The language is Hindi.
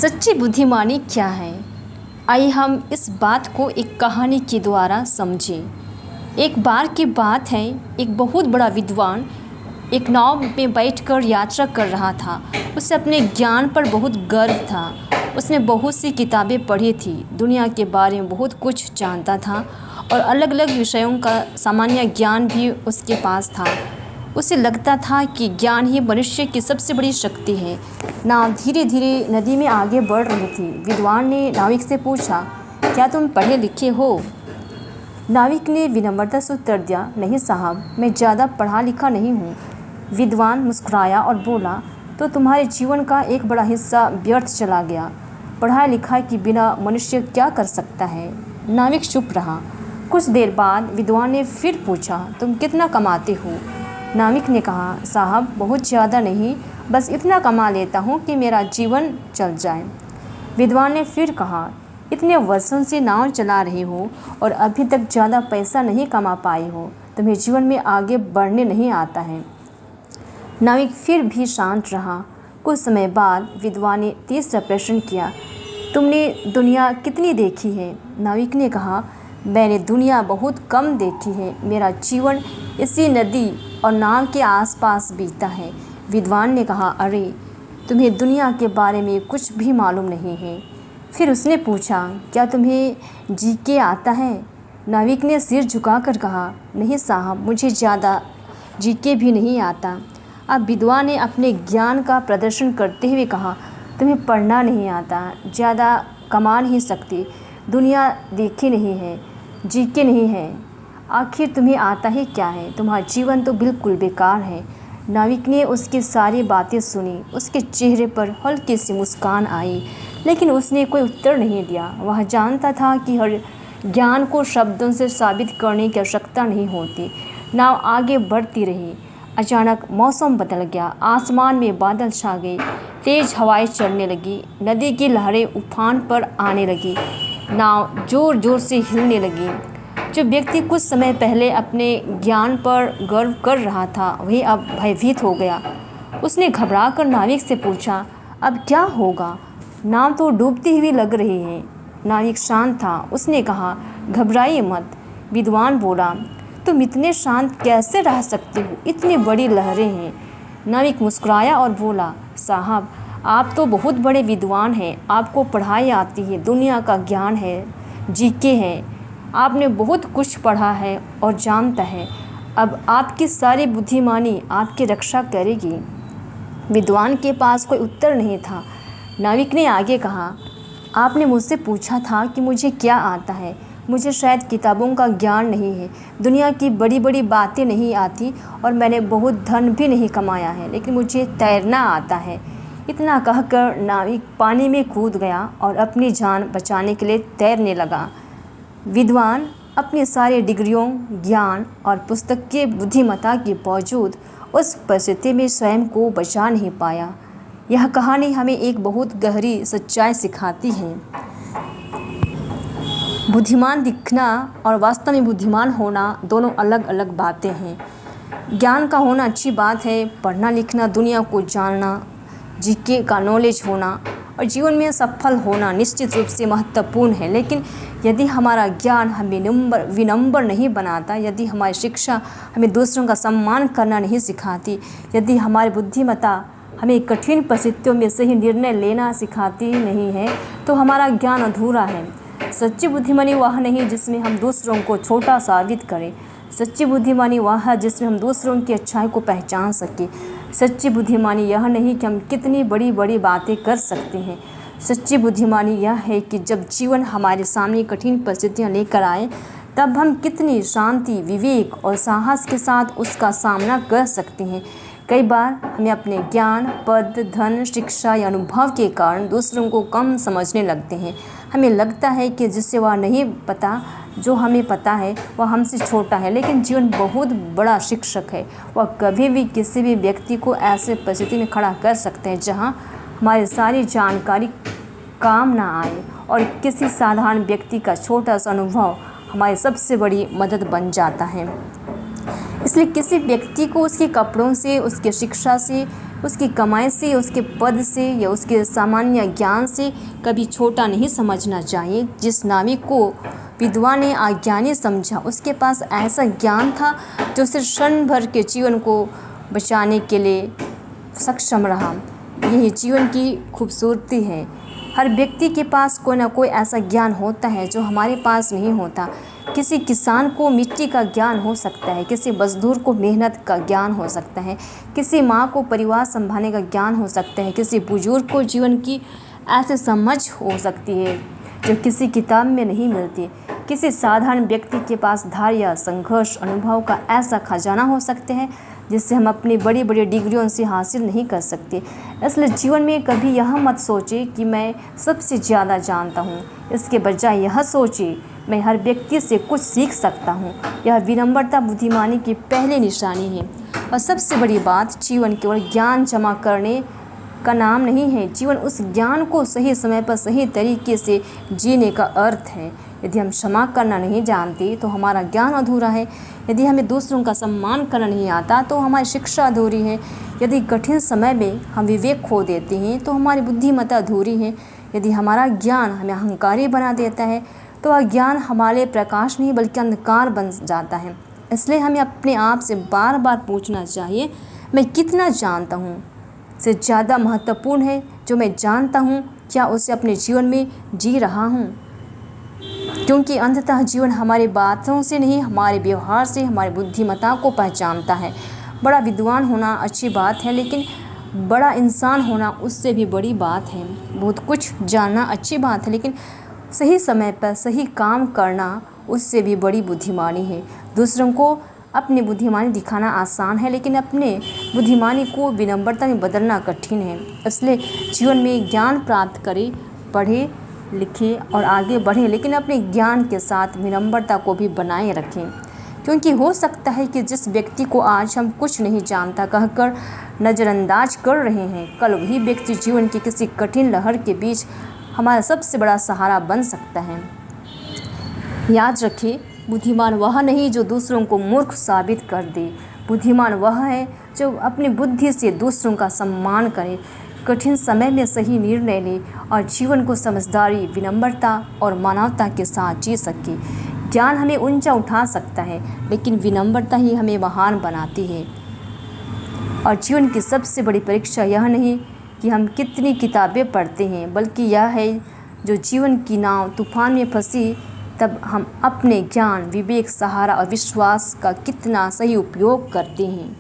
सच्ची बुद्धिमानी क्या है? आइए हम इस बात को एक कहानी के द्वारा समझें। एक बार की बात है, एक बहुत बड़ा विद्वान एक नाव में बैठकर यात्रा कर रहा था। उसे अपने ज्ञान पर बहुत गर्व था। उसने बहुत सी किताबें पढ़ी थी, दुनिया के बारे में बहुत कुछ जानता था और अलग अलग विषयों का सामान्य ज्ञान भी उसके पास था। उसे लगता था कि ज्ञान ही मनुष्य की सबसे बड़ी शक्ति है। नाव धीरे धीरे नदी में आगे बढ़ रही थी। विद्वान ने नाविक से पूछा, क्या तुम पढ़े लिखे हो? नाविक ने विनम्रता से उत्तर दिया, नहीं साहब, मैं ज़्यादा पढ़ा लिखा नहीं हूँ। विद्वान मुस्कुराया और बोला, तो तुम्हारे जीवन का एक बड़ा हिस्सा व्यर्थ चला गया। पढ़ाई लिखाई के बिना मनुष्य क्या कर सकता है? नाविक चुप रहा। कुछ देर बाद विद्वान ने फिर पूछा, तुम कितना कमाते हो? नाविक ने कहा, साहब, बहुत ज़्यादा नहीं, बस इतना कमा लेता हूँ कि मेरा जीवन चल जाए। विद्वान ने फिर कहा, इतने वर्षों से नाव चला रहे हो और अभी तक ज़्यादा पैसा नहीं कमा पाए हो, तुम्हें जीवन में आगे बढ़ने नहीं आता है। नाविक फिर भी शांत रहा। कुछ समय बाद विद्वान ने तीसरा प्रश्न किया, तुमने दुनिया कितनी देखी है? नाविक ने कहा, मैंने दुनिया बहुत कम देखी है। मेरा जीवन इसी नदी और नाव के आसपास बीता है। विद्वान ने कहा, अरे, तुम्हें दुनिया के बारे में कुछ भी मालूम नहीं है। फिर उसने पूछा, क्या तुम्हें जीके आता है? नाविक ने सिर झुकाकर कहा, नहीं साहब, मुझे ज़्यादा जीके भी नहीं आता। अब विद्वान ने अपने ज्ञान का प्रदर्शन करते हुए कहा, तुम्हें पढ़ना नहीं आता, ज़्यादा कमा नहीं सकती, दुनिया देखी नहीं है, जीके नहीं है, आखिर तुम्हें आता ही क्या है? तुम्हारा जीवन तो बिल्कुल बेकार है। नाविक ने उसकी सारी बातें सुनी। उसके चेहरे पर हल्की सी मुस्कान आई, लेकिन उसने कोई उत्तर नहीं दिया। वह जानता था कि हर ज्ञान को शब्दों से साबित करने की आवश्यकता नहीं होती। नाव आगे बढ़ती रही। अचानक मौसम बदल गया। आसमान में बादल छा गए, तेज़ हवाएं चलने लगी, नदी की लहरें उफान पर आने लगी, नाव ज़ोर ज़ोर से हिलने लगी। जो व्यक्ति कुछ समय पहले अपने ज्ञान पर गर्व कर रहा था, वही अब भयभीत हो गया। उसने घबराकर नाविक से पूछा, अब क्या होगा? नाव तो डूबती हुई लग रही है। नाविक शांत था। उसने कहा, घबराइए मत। विद्वान बोला, तुम इतने शांत कैसे रह सकते हो? इतनी बड़ी लहरें हैं। नाविक मुस्कुराया और बोला, साहब, आप तो बहुत बड़े विद्वान हैं, आपको पढ़ाई आती है, दुनिया का ज्ञान है, जीके हैं, आपने बहुत कुछ पढ़ा है और जानता है। अब आपकी सारी बुद्धिमानी आपकी रक्षा करेगी। विद्वान के पास कोई उत्तर नहीं था। नाविक ने आगे कहा, आपने मुझसे पूछा था कि मुझे क्या आता है। मुझे शायद किताबों का ज्ञान नहीं है, दुनिया की बड़ी बड़ी बातें नहीं आती और मैंने बहुत धन भी नहीं कमाया है, लेकिन मुझे तैरना आता है। इतना कहकर नाविक पानी में कूद गया और अपनी जान बचाने के लिए तैरने लगा। विद्वान अपनी सारी डिग्रियों, ज्ञान और पुस्तकीय बुद्धिमत्ता के बावजूद उस परिस्थिति में स्वयं को बचा नहीं पाया। यह कहानी हमें एक बहुत गहरी सच्चाई सिखाती है। बुद्धिमान दिखना और वास्तव में बुद्धिमान होना दोनों अलग अलग बातें हैं। ज्ञान का होना अच्छी बात है, पढ़ना लिखना, दुनिया को जानना, जीके का नॉलेज होना और जीवन में सफल होना निश्चित रूप से महत्वपूर्ण है। लेकिन यदि हमारा ज्ञान हमें विनम्र नहीं बनाता, यदि हमारी शिक्षा हमें दूसरों का सम्मान करना नहीं सिखाती, यदि हमारी बुद्धिमत्ता हमें कठिन परिस्थितियों में सही निर्णय लेना सिखाती नहीं है, तो हमारा ज्ञान अधूरा है। सच्ची बुद्धिमानी वह नहीं जिसमें हम दूसरों को छोटा साबित करें। सच्ची बुद्धिमानी वह है जिसमें हम दूसरों की अच्छाई को पहचान सकें। सच्ची बुद्धिमानी यह नहीं कि हम कितनी बड़ी बड़ी बातें कर सकते हैं। सच्ची बुद्धिमानी यह है कि जब जीवन हमारे सामने कठिन परिस्थितियाँ लेकर आए, तब हम कितनी शांति, विवेक और साहस के साथ उसका सामना कर सकते हैं। कई बार हमें अपने ज्ञान, पद, धन, शिक्षा या अनुभव के कारण दूसरों को कम समझने लगते हैं। हमें लगता है कि जिससे वह नहीं पता जो हमें पता है, वह हमसे छोटा है, लेकिन जीवन बहुत बड़ा शिक्षक है। वह कभी भी किसी भी व्यक्ति को ऐसे परिस्थिति में खड़ा कर सकते हैं जहां हमारी सारी जानकारी काम ना आए और किसी साधारण व्यक्ति का छोटा सा अनुभव हमारी सबसे बड़ी मदद बन जाता है। इसलिए किसी व्यक्ति को उसके कपड़ों से, उसकी शिक्षा से उसकी कमाई से, उसके पद से या उसके सामान्य ज्ञान से कभी छोटा नहीं समझना चाहिए। जिस नाविक को विद्वान ने अज्ञानी समझा, उसके पास ऐसा ज्ञान था जो सिर्फ क्षण भर के जीवन को बचाने के लिए सक्षम रहा। यही जीवन की खूबसूरती है। हर व्यक्ति के पास कोई ना कोई ऐसा ज्ञान होता है जो हमारे पास नहीं होता। किसी किसान को मिट्टी का ज्ञान हो सकता है, किसी मजदूर को मेहनत का ज्ञान हो सकता है, किसी माँ को परिवार संभालने का ज्ञान हो सकता है, किसी बुजुर्ग को जीवन की ऐसी समझ हो सकती है जो किसी किताब में नहीं मिलती। किसी साधारण व्यक्ति के पास धैर्य, संघर्ष, अनुभव का ऐसा खजाना हो सकते हैं जिससे हम अपनी बड़ी बड़ी डिग्रियों से हासिल नहीं कर सकते। इसलिए जीवन में कभी यह मत सोचे कि मैं सबसे ज़्यादा जानता हूँ। इसके बजाय यह सोचे मैं हर व्यक्ति से कुछ सीख सकता हूँ। यह विनम्रता बुद्धिमानी की पहली निशानी है। और सबसे बड़ी बात, जीवन केवल ज्ञान जमा करने का नाम नहीं है। जीवन उस ज्ञान को सही समय पर सही तरीके से जीने का अर्थ है। यदि हम क्षमा करना नहीं जानते तो हमारा ज्ञान अधूरा है। यदि हमें दूसरों का सम्मान करना नहीं आता तो हमारी शिक्षा अधूरी है। यदि कठिन समय में हम विवेक खो देते हैं तो हमारी बुद्धिमत्ता अधूरी है। यदि हमारा ज्ञान हमें अहंकारी बना देता है तो वह ज्ञान हमारे प्रकाश नहीं बल्कि अंधकार बन जाता है। इसलिए हमें अपने आप से बार बार पूछना चाहिए, मैं कितना जानता हूँ? से ज़्यादा महत्वपूर्ण है जो मैं जानता हूँ, क्या उसे अपने जीवन में जी रहा हूँ? क्योंकि अंततः जीवन हमारी बातों से नहीं, हमारे व्यवहार से हमारी बुद्धिमत्ता को पहचानता है। बड़ा विद्वान होना अच्छी बात है, लेकिन बड़ा इंसान होना उससे भी बड़ी बात है। बहुत कुछ जानना अच्छी बात है, लेकिन सही समय पर सही काम करना उससे भी बड़ी बुद्धिमानी है। दूसरों को अपनी बुद्धिमानी दिखाना आसान है, लेकिन अपने बुद्धिमानी को विनम्रता में बदलना कठिन है। इसलिए जीवन में ज्ञान प्राप्त करें, पढ़ें, लिखें और आगे बढ़ें, लेकिन अपने ज्ञान के साथ विनम्रता को भी बनाए रखें। क्योंकि हो सकता है कि जिस व्यक्ति को आज हम कुछ नहीं जानता कहकर नज़रअंदाज कर रहे हैं, कल वही व्यक्ति जीवन की किसी कठिन लहर के बीच हमारा सबसे बड़ा सहारा बन सकता है। याद रखिए, बुद्धिमान वह नहीं जो दूसरों को मूर्ख साबित कर दे। बुद्धिमान वह है जो अपनी बुद्धि से दूसरों का सम्मान करे, कठिन समय में सही निर्णय ले और जीवन को समझदारी, विनम्रता और मानवता के साथ जी सके। ज्ञान हमें ऊंचा उठा सकता है, लेकिन विनम्रता ही हमें महान बनाती है। और जीवन की सबसे बड़ी परीक्षा यह नहीं कि हम कितनी किताबें पढ़ते हैं, बल्कि यह है जो जीवन की नाव तूफान में फंसी तब हम अपने ज्ञान, विवेक, सहारा और विश्वास का कितना सही उपयोग करते हैं।